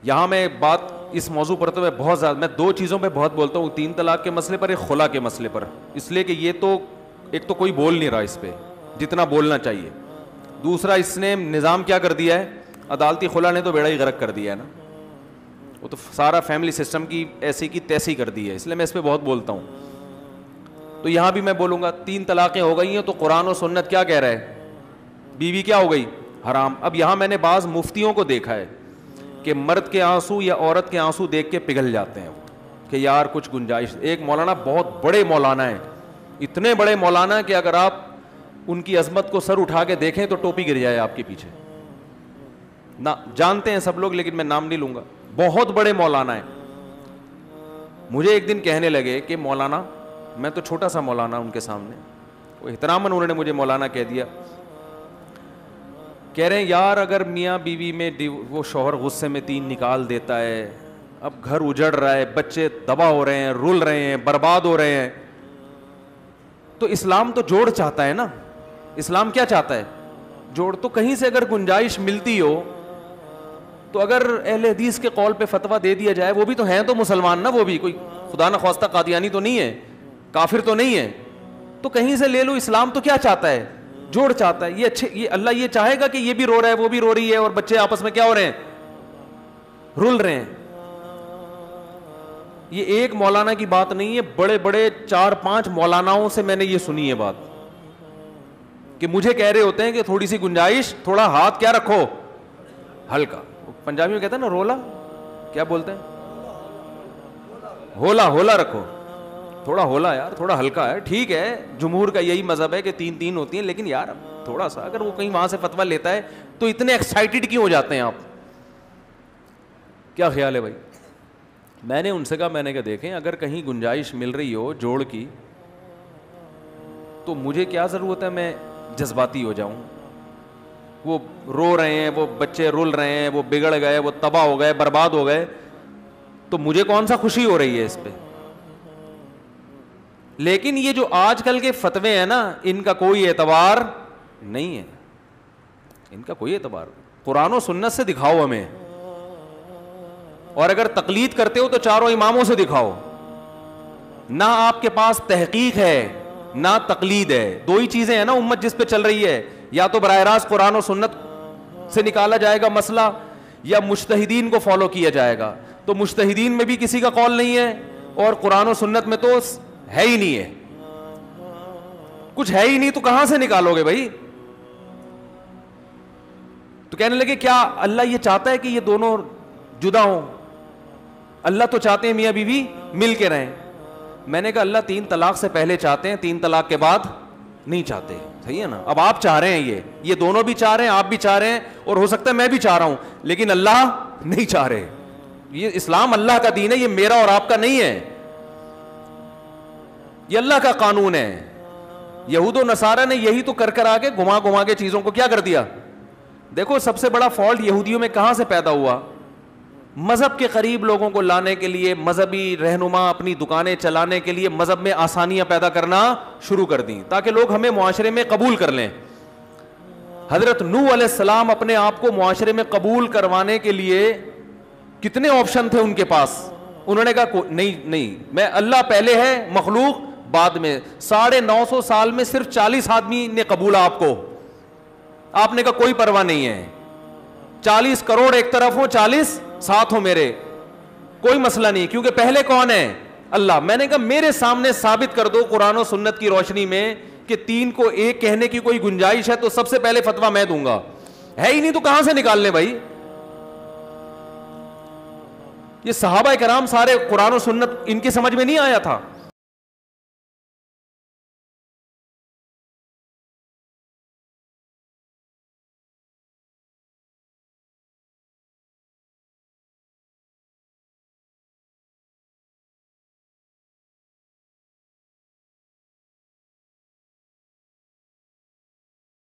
یہاں میں بات اس موضوع پر تو بہت زیادہ، میں دو چیزوں پہ بہت بولتا ہوں، 3 طلاق کے مسئلے پر، ایک خلا کے مسئلے پر، اس لیے کہ یہ تو ایک تو کوئی بول نہیں رہا اس پہ جتنا بولنا چاہیے، دوسرا اس نے نظام کیا کر دیا ہے، عدالتی خلا نے تو بیڑا ہی غرق کر دیا ہے نا، وہ تو سارا فیملی سسٹم کی ایسی کی تیسی کر دی ہے، اس لیے میں اس پہ بہت بولتا ہوں. تو یہاں بھی میں بولوں گا 3 طلاقیں ہو گئی ہیں تو قرآن و سنت کیا کہہ رہا ہے، بیوی کیا ہو گئی، حرام. اب یہاں میں نے بعض مفتیوں کو دیکھا ہے کہ مرد کے آنسو یا عورت کے آنسو دیکھ کے پگھل جاتے ہیں کہ یار کچھ گنجائش. ایک مولانا بہت بڑے مولانا ہیں، اتنے بڑے مولانا کہ اگر آپ ان کی عظمت کو سر اٹھا کے دیکھیں تو ٹوپی گر جائے آپ کے پیچھے. نہ جانتے ہیں سب لوگ لیکن میں نام نہیں لوں گا، بہت بڑے مولانا ہیں. مجھے ایک دن کہنے لگے کہ مولانا، میں تو چھوٹا سا مولانا ان کے سامنے، وہ احتراماً انہوں نے مجھے مولانا کہہ دیا، کہہ رہے ہیں یار اگر میاں بیوی میں وہ شوہر غصے میں 3 نکال دیتا ہے، اب گھر اجڑ رہا ہے، بچے تباہ ہو رہے ہیں، رول رہے ہیں، برباد ہو رہے ہیں، تو اسلام تو جوڑ چاہتا ہے نا. اسلام کیا چاہتا ہے، جوڑ. تو کہیں سے اگر گنجائش ملتی ہو تو اگر اہل حدیث کے قول پہ فتویٰ دے دیا جائے، وہ بھی تو ہیں تو مسلمان نا، وہ بھی کوئی خدا نخواستہ قادیانی تو نہیں ہے، کافر تو نہیں ہے، تو کہیں سے لے لو. اسلام تو کیا چاہتا ہے، جوڑ چاہتا ہے. یہ اچھے، یہ اللہ یہ چاہے گا کہ یہ بھی رو رہا ہے وہ بھی رو رہی ہے اور بچے آپس میں کیا ہو رہے ہیں، رول رہے ہیں. یہ ایک مولانا کی بات نہیں ہے، بڑے بڑے 4-5 مولاناؤں سے میں نے یہ سنی ہے بات، کہ مجھے کہہ رہے ہوتے ہیں کہ تھوڑی سی گنجائش، تھوڑا ہاتھ کیا رکھو ہلکا. پنجابی میں کہتے ہیں نا رولا، کیا بولتے ہیں، ہولا، ہولا رکھو، تھوڑا ہولا یار، تھوڑا ہلکا ہے. ٹھیک ہے جمہور کا یہی مذہب ہے کہ 3 ہوتی ہیں، لیکن یار تھوڑا سا اگر وہ کہیں وہاں سے فتویٰ لیتا ہے تو اتنے ایکسائٹیڈ کیوں ہو جاتے ہیں آپ، کیا خیال ہے بھائی. میں نے ان سے کہا، میں نے کہا دیکھیں اگر کہیں گنجائش مل رہی ہو جوڑ کی تو مجھے کیا ضرورت ہے میں جذباتی ہو جاؤں. وہ رو رہے ہیں، وہ بچے رول رہے ہیں، وہ بگڑ گئے، وہ تباہ ہو گئے، برباد ہو گئے، تو مجھے کون سا خوشی ہو رہی ہے اس پہ. لیکن یہ جو آج کل کے فتوے ہیں نا، ان کا کوئی اعتبار نہیں ہے، ان کا کوئی اعتبار. قرآن و سنت سے دکھاؤ ہمیں، اور اگر تقلید کرتے ہو تو 4 اماموں سے دکھاؤ. نہ آپ کے پاس تحقیق ہے نہ تقلید ہے، 2 ہی چیزیں ہیں نا امت جس پہ چل رہی ہے. یا تو براہ راست قرآن و سنت سے نکالا جائے گا مسئلہ، یا مجتہدین کو فالو کیا جائے گا. تو مجتہدین میں بھی کسی کا قول نہیں ہے، اور قرآن و سنت میں تو ہے ہی نہیں ہے، کچھ ہے ہی نہیں، تو کہاں سے نکالو گے بھائی. تو کہنے لگے کیا اللہ یہ چاہتا ہے کہ یہ دونوں جدا ہوں؟ اللہ تو چاہتے ہیں میاں بیوی مل کے رہیں. میں نے کہا اللہ 3 طلاق سے پہلے چاہتے ہیں، 3 طلاق کے بعد نہیں چاہتے. صحیح ہے نا. اب آپ چاہ رہے ہیں، یہ دونوں بھی چاہ رہے ہیں، آپ بھی چاہ رہے ہیں، اور ہو سکتا ہے میں بھی چاہ رہا ہوں، لیکن اللہ نہیں چاہ رہے. یہ اسلام اللہ کا دین ہے، یہ میرا اور آپ کا نہیں ہے، یہ اللہ کا قانون ہے. یہود و نصارہ نے یہی تو کر آ کے گھما کے چیزوں کو کیا کر دیا. دیکھو سب سے بڑا فالٹ یہودیوں میں کہاں سے پیدا ہوا، مذہب کے قریب لوگوں کو لانے کے لیے، مذہبی رہنما اپنی دکانیں چلانے کے لیے مذہب میں آسانیاں پیدا کرنا شروع کر دیں تاکہ لوگ ہمیں معاشرے میں قبول کر لیں. حضرت نوح علیہ السلام اپنے آپ کو معاشرے میں قبول کروانے کے لیے کتنے آپشن تھے ان کے پاس. انہوں نے کہا نہیں، میں اللہ پہلے ہے، مخلوق بعد میں. 950 سال میں صرف 40 آدمی نے قبولا آپ کو. آپ نے کہا کوئی پرواہ نہیں ہے، 40 کروڑ ایک طرف ہو، 40 ساتھ ہو میرے، کوئی مسئلہ نہیں، کیونکہ پہلے کون ہے، اللہ. میں نے کہا میرے سامنے ثابت کر دو قرآن و سنت کی روشنی میں کہ 3 کو 1 کہنے کی کوئی گنجائش ہے تو سب سے پہلے فتویٰ میں دوں گا. ہے ہی نہیں تو کہاں سے نکال لیں بھائی. یہ صحابہ کرام سارے قرآن و سنت ان کی سمجھ میں نہیں آیا تھا.